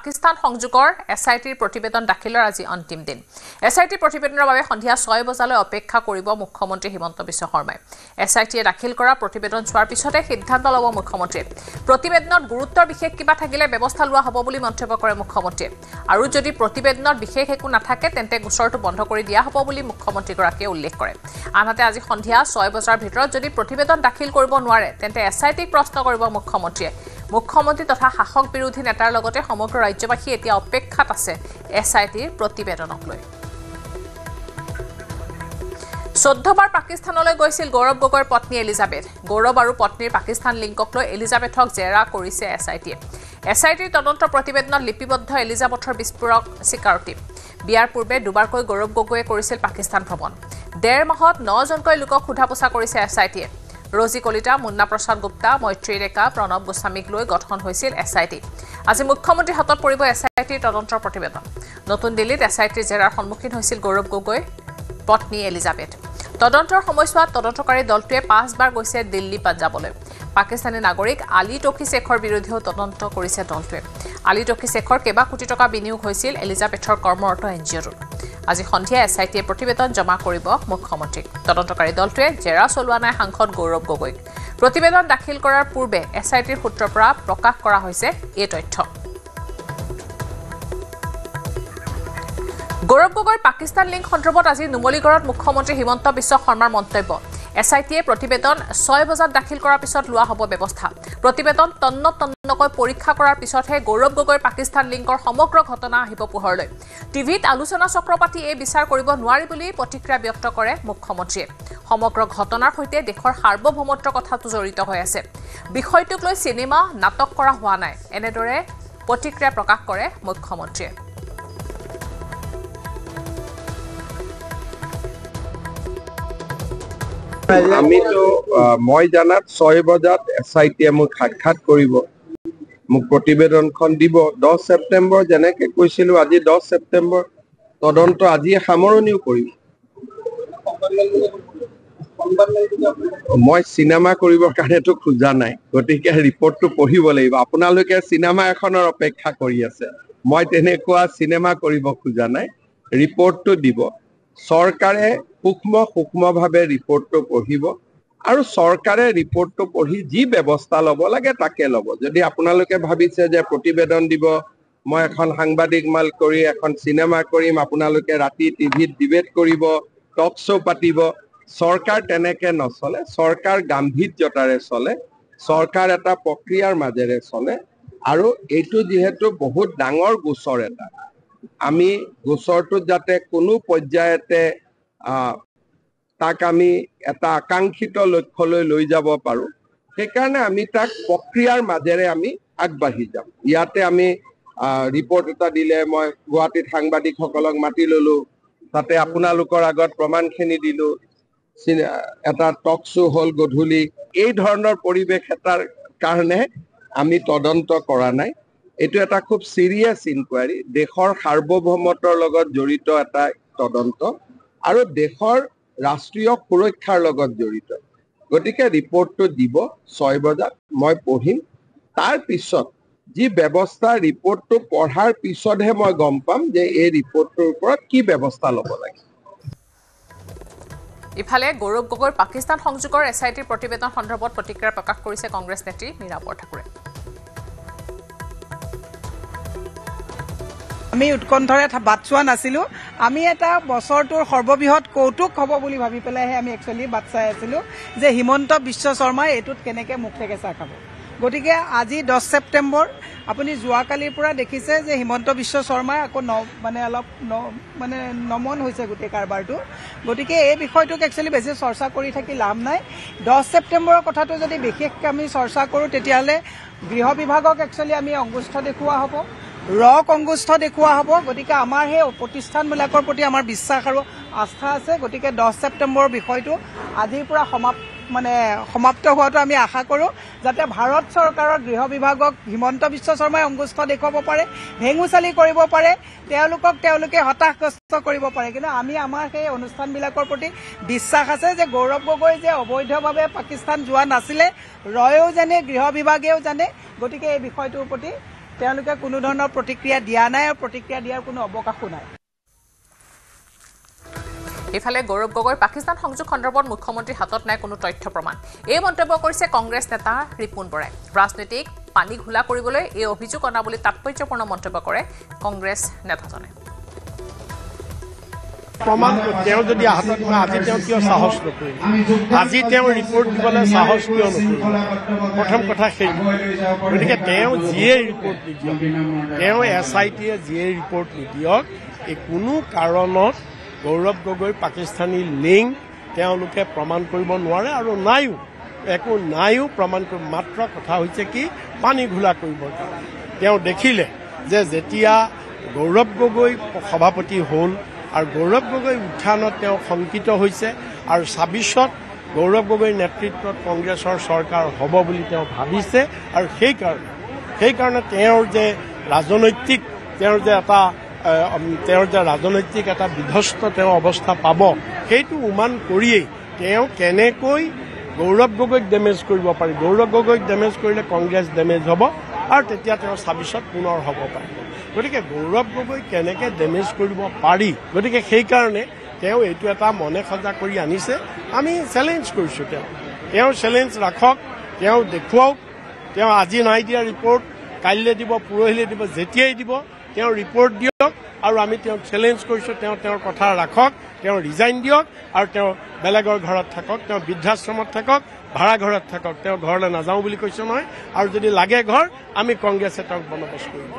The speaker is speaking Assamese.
পাকিস্তান সংযোগৰ এছআইটিৰ প্ৰতিবেদন দাখিলৰ আজি অন্তিম দিন। এছআইটি প্ৰতিবেদনৰ বাবে সন্ধিয়া 6 বজালৈ অপেক্ষা কৰিব মুখ্যমন্ত্ৰী হিমন্ত বিশ্ব শৰ্মাই। এছআইটিয়ে দাখিল কৰা প্ৰতিবেদন চোৱাৰ পিছতে সিদ্ধান্ত ল'ব মুখ্যমন্ত্ৰীয়ে। প্ৰতিবেদনত গুৰুত্বৰ বিশেষ কিবা থাকিলে ব্যৱস্থা লোৱা হ'ব বুলি মন্তব্য কৰে মুখ্যমন্ত্ৰীয়ে। আৰু যদি প্ৰতিবেদনত বিশেষ একো নাথাকে তেন্তে গোচৰটো বন্ধ কৰি দিয়া হ'ব বুলি মুখ্যমন্ত্ৰীগৰাকীয়ে উল্লেখ কৰে। আনহাতে আজি সন্ধিয়া 6 বজাৰ ভিতৰত যদি প্ৰতিবেদন দাখিল কৰিব নোৱাৰে তেন্তে এছআইটিক প্ৰশ্ন কৰিব মুখ্যমন্ত্ৰীয়ে। মুখ্যমন্ত্ৰী তথা শাসক বিৰোধী নেতাৰ লগতে সমগ্ৰ ৰাজ্যবাসী এতিয়া অপেক্ষাত আছে এছআইটিৰ প্ৰতিবেদনক লৈ। 14 বাৰ পাকিস্তানলৈ গৈছিল গৌৰৱ গগৈৰ পত্নী এলিজাবেথ। গৌৰৱ আৰু পত্নীৰ পাকিস্তান লিংকক লৈ এলিজাবেথক জেৰা কৰিছে এছআইটিয়ে। এছআইটিৰ তদন্ত প্ৰতিবেদনত লিপিবদ্ধ এলিজাবেথৰ বিস্ফোৰক স্বীকাৰোক্তি। বিয়াৰ পূৰ্বে দুবাৰকৈ গৌৰৱ গগৈয়ে কৰিছিল পাকিস্তান ভ্ৰমণ। 1.5 মাহত 9 জনকৈ লোকক সোধা পোছা কৰিছে এছআইটিয়ে। ৰজি কলিতা, মুন্না প্ৰসাদ গুপ্তা, মৈত্ৰী ৰেখা, প্ৰণৱ গোস্বামীক লৈ গঠন হৈছিল এছআইটি। আজি মুখ্যমন্ত্ৰীৰ হাতত পৰিব এছআইটিৰ তদন্তৰ প্ৰতিবেদন। নতুন দিল্লীত এছআইটিৰ জেৰাৰ সন্মুখীন হৈছিল গৌৰৱ গগৈ পত্নী এলিজাবেথ। তদন্তৰ সময়ছোৱাত তদন্তকাৰী দলটোৱে 5 বাৰ গৈছে দিল্লী পাঞ্জাৱলৈ। পাকিস্তানী নাগৰিক আলী টকি শেখৰ বিৰুদ্ধেও তদন্ত কৰিছে দলটোৱে। আলী টকি শেখৰ কেইবা কোটি টকা বিনিয়োগ হৈছিল এলিজাবেথৰ কৰ্মৰত এনজিঅ'টোত। আজি সন্ধিয়া এছআইটিয়ে প্ৰতিবেদন জমা কৰিব মুখ্যমন্ত্ৰীক। তদন্তকাৰী দলটোৱে জেৰা চলোৱা নাই সাংসদ গৌৰৱ গগৈক। প্ৰতিবেদন দাখিল কৰাৰ পূৰ্বে এছআইটিৰ সূত্ৰৰ পৰা প্ৰকাশ কৰা হৈছে এই তথ্য। গৌৰৱ গগৈৰ পাকিস্তান লিংক সন্দৰ্ভত আজি নুমলীগড়ত মুখ্যমন্ত্ৰী হিমন্ত বিশ্ব শৰ্মাৰ মন্তব্য। এছআইটিয়ে প্ৰতিবেদন 6 বজাত দাখিল কৰাৰ পিছত লোৱা হ'ব ব্যৱস্থা। প্ৰতিবেদন তন্নকৈ পৰীক্ষা কৰাৰ পিছতহে গৌৰৱ গগৈৰ পাকিস্তান লিংকৰ সমগ্ৰ ঘটনা আহিব পোহৰলৈ। টিভিত আলোচনা চক্ৰ পাতি এই বিচাৰ কৰিব নোৱাৰি বুলি প্ৰতিক্ৰিয়া ব্যক্ত কৰে মুখ্যমন্ত্ৰীয়ে। সমগ্ৰ ঘটনাৰ সৈতে দেশৰ সাৰ্বভৌমত্বৰ কথাটো জড়িত হৈ আছে। বিষয়টোক লৈ চিনেমা নাটক কৰা হোৱা নাই, এনেদৰে প্ৰতিক্ৰিয়া প্ৰকাশ কৰে মুখ্যমন্ত্ৰীয়ে। আমিতো মই জানাত 6 বজাত এছআইটিয়ে মোক সাক্ষাৎ কৰিব, মোক প্ৰতিবেদনখন দিব। 10 ছেপ্টেম্বৰ যেনেকে কৈছিলো, আজি 10 ছেপ্টেম্বৰ তদন্ত আজিয়ে সামৰণিও কৰিম। মই চিনেমা কৰিবৰ কাৰণেতো খোজা নাই, গতিকে ৰিপৰ্টটো পঢ়িব লাগিব। আপোনালোকে চিনেমা এখনৰ অপেক্ষা কৰি আছে, মই তেনেকুৱা চিনেমা কৰিব খোজা নাই। ৰিপৰ্টটো দিব, চৰকাৰে সূক্ষ্মভাৱে ৰিপৰ্টটো পঢ়িব আৰু চৰকাৰে ৰিপৰ্টটো পঢ়ি যি ব্যৱস্থা ল'ব লাগে তাকে ল'ব। যদি আপোনালোকে ভাবিছে যে প্ৰতিবেদন দিব, মই এখন সাংবাদিক মাল কৰি এখন চিনেমা কৰিম, আপোনালোকে ৰাতি টিভিত ডিবেট কৰিব, টক শ্ব' পাতিব, চৰকাৰ তেনেকে নচলে। চৰকাৰ গাম্ভীৰ্যতাৰে চলে, চৰকাৰ এটা প্ৰক্ৰিয়াৰ মাজেৰে চলে। আৰু এইটো যিহেতু বহুত ডাঙৰ গোচৰ এটা, আমি গোচৰটোত যাতে কোনো পৰ্যায়তে তাক আমি এটা আকাংক্ষিত লক্ষ্যলৈ লৈ যাব পাৰো, সেইকাৰণে আমি তাক প্ৰক্ৰিয়াৰ মাজেৰে আমি আগবাঢ়ি যাম। ইয়াতে আমি ৰিপৰ্ট এটা দিলে, মই গুৱাহাটীত সাংবাদিকসকলক মাতি ললো, তাতে আপোনালোকৰ আগত প্ৰমাণখিনি দিলো, এটা টক শ্ব' হ'ল গধূলি। এই ধৰণৰ পৰিৱেশ এটাৰ কাৰণে আমি তদন্ত কৰা নাই। এইটো এটা খুব চিৰিয়াছ ইনকুৱাৰী, দেশৰ সাৰ্বভৌমত্বৰ লগত জড়িত এটা তদন্ত আৰু দেশৰ ৰাষ্ট্ৰীয় সুৰক্ষাৰ লগত জড়িত। গতিকে ৰিপৰ্টটো দিব 6 বজাত, মই পঢ়িম। তাৰ পিছত যি ব্যৱস্থা, ৰিপৰ্টটো পঢ়াৰ পিছতহে মই গম পাম যে এই ৰিপৰ্টটোৰ ওপৰত কি ব্যৱস্থা ল'ব লাগে। ইফালে গৌৰৱ গগৈৰ পাকিস্তান সংযোগৰ এছআইটিৰ প্ৰতিবেদন সন্দৰ্ভত প্ৰতিক্ৰিয়া প্ৰকাশ কৰিছে কংগ্ৰেছ নেত্ৰী মীৰা বৰঠাকুৰে। আমি উৎকণ্ঠাৰে বাট চোৱা নাছিলোঁ। আমি এটা বছৰটোৰ সৰ্ববৃহৎ কৌতুক হ'ব বুলি ভাবি পেলাইহে আমি একচুৱেলি বাট চাই আছিলোঁ যে হিমন্ত বিশ্ব শৰ্মাই এইটোত কেনেকৈ মুখ থেকেচা খাব। গতিকে আজি 10 ছেপ্টেম্বৰ, আপুনি যোৱাকালিৰ পৰা দেখিছে যে হিমন্ত বিশ্ব শৰ্মাই আকৌ অলপ নমন হৈছে গোটেই কাৰবাৰটো। গতিকে এই বিষয়টোক একচুৱেলি বেছি চৰ্চা কৰি থাকি লাভ নাই। 10 ছেপ্টেম্বৰৰ কথাটো যদি বিশেষকৈ আমি চৰ্চা কৰোঁ, তেতিয়াহ'লে গৃহ বিভাগক একচুৱেলি আমি অংগুষ্ঠ দেখুওৱা হ'ব, অংগুষ্ঠ দেখুওৱা হ'ব। গতিকে আমাৰ সেই প্ৰতিষ্ঠানবিলাকৰ প্ৰতি আমাৰ বিশ্বাস আৰু আস্থা আছে। গতিকে 10 ছেপ্টেম্বৰৰ বিষয়টো আজিৰ পৰা সমাপ্ত হোৱাটো আমি আশা কৰোঁ, যাতে ভাৰত চৰকাৰৰ গৃহ বিভাগক হিমন্ত বিশ্ব শৰ্মাই অংগুষ্ঠ দেখুৱাব পাৰে, ভেঙুচালি কৰিব পাৰে, তেওঁলোকে হতাশগ্ৰস্ত কৰিব পাৰে। কিন্তু আমাৰ সেই অনুষ্ঠানবিলাকৰ প্ৰতি বিশ্বাস আছে যে গৌৰৱ গগৈ যে অবৈধভাৱে পাকিস্তান যোৱা নাছিলে, ৰয়েও জানে, গৃহ বিভাগেও জানে। গতিকে এই বিষয়টোৰ প্ৰতি তেওঁলোকে কোনো ধৰণৰ প্ৰতিক্ৰিয়া দিয়া নাই আৰু প্ৰতিক্ৰিয়া দিয়াৰ কোনো অৱকাশো নাই। ইফালে গৌৰৱ গগৈৰ পাকিস্তান সংযোগ সন্দৰ্ভত মুখ্যমন্ত্ৰীৰ হাতত নাই কোনো তথ্য প্ৰমাণ। এই মন্তব্য কৰিছে কংগ্ৰেছ নেতা ৰিপুণ বৰাই। ৰাজনীতিক পানী ঘোলা কৰিবলৈ এই অভিযোগ অনা বুলি তাৎপৰ্যপূৰ্ণ মন্তব্য কৰে কংগ্ৰেছ নেতাজনে। প্ৰমাণ তেওঁ যদি হাতত আজি তেওঁ কিয় সাহস নকৰিল, আজি তেওঁ ৰিপৰ্ট দিবলৈ সাহস কিয় নকৰিল, প্ৰথম কথা সেই। গতিকে তেওঁ যিয়ে ৰিপৰ্ট নিদিয়ক, তেওঁ SITয়ে যিয়ে ৰিপৰ্ট নিদিয়ক, এই কোনো কাৰণত গৌৰৱ গগৈ পাকিস্তানী লিংক তেওঁলোকে প্ৰমাণ কৰিব নোৱাৰে আৰু নাইও, একো নাইও প্ৰমাণ কৰিব। মাত্ৰ কথা হৈছে কি পানী ঘোলা কৰিবৰ কাৰণে। তেওঁ দেখিলে যে যেতিয়া গৌৰৱ গগৈ সভাপতি হ'ল আৰু গৌৰৱ গগৈ উত্থানত তেওঁ শংকিত হৈছে আৰু ২৬ত গৌৰৱ গগৈৰ নেতৃত্বত কংগ্ৰেছৰ চৰকাৰ হ'ব বুলি তেওঁ ভাবিছে আৰু সেইকাৰণে তেওঁৰ যে ৰাজনৈতিক এটা বিধ্বস্ত তেওঁ অৱস্থা পাব, সেইটো উমান কৰিয়েই তেওঁ কেনেকৈ গৌৰৱ গগৈক ডেমেজ কৰিব পাৰি। গৌৰৱ গগৈক ডেমেজ কৰিলে কংগ্ৰেছ ডেমেজ হ'ব আৰু তেতিয়া তেওঁ ২৬ত পুনৰ হ'ব পাৰিব। গতিকে গৌৰৱ গগৈ কেনেকৈ ডেমেজ কৰিব পাৰি, গতিকে সেইকাৰণে তেওঁ এইটো এটা মনে সজা কৰি আনিছে। আমি চেলেঞ্জ কৰিছোঁ, তেওঁ চেলেঞ্জ ৰাখক, তেওঁ দেখুৱাওক। তেওঁ আজি নাই দিয়া ৰিপৰ্ট, কাইলৈ দিব, পৰহিলৈ দিব, যেতিয়াই দিব তেওঁ ৰিপৰ্ট দিয়ক আৰু আমি তেওঁক চেলেঞ্জ কৰিছোঁ। তেওঁৰ কথা ৰাখক, তেওঁ ৰিজাইন দিয়ক আৰু তেওঁ বেলেগৰ ঘৰত থাকক, তেওঁ বৃদ্ধাশ্ৰমত থাকক, ভাড়া ঘৰত থাকক, তেওঁ ঘৰলৈ নাযাওঁ বুলি কৈছে নহয়। আৰু যদি লাগে ঘৰ, আমি কংগ্ৰেছে তেওঁক বন্দোবস্ত কৰিম।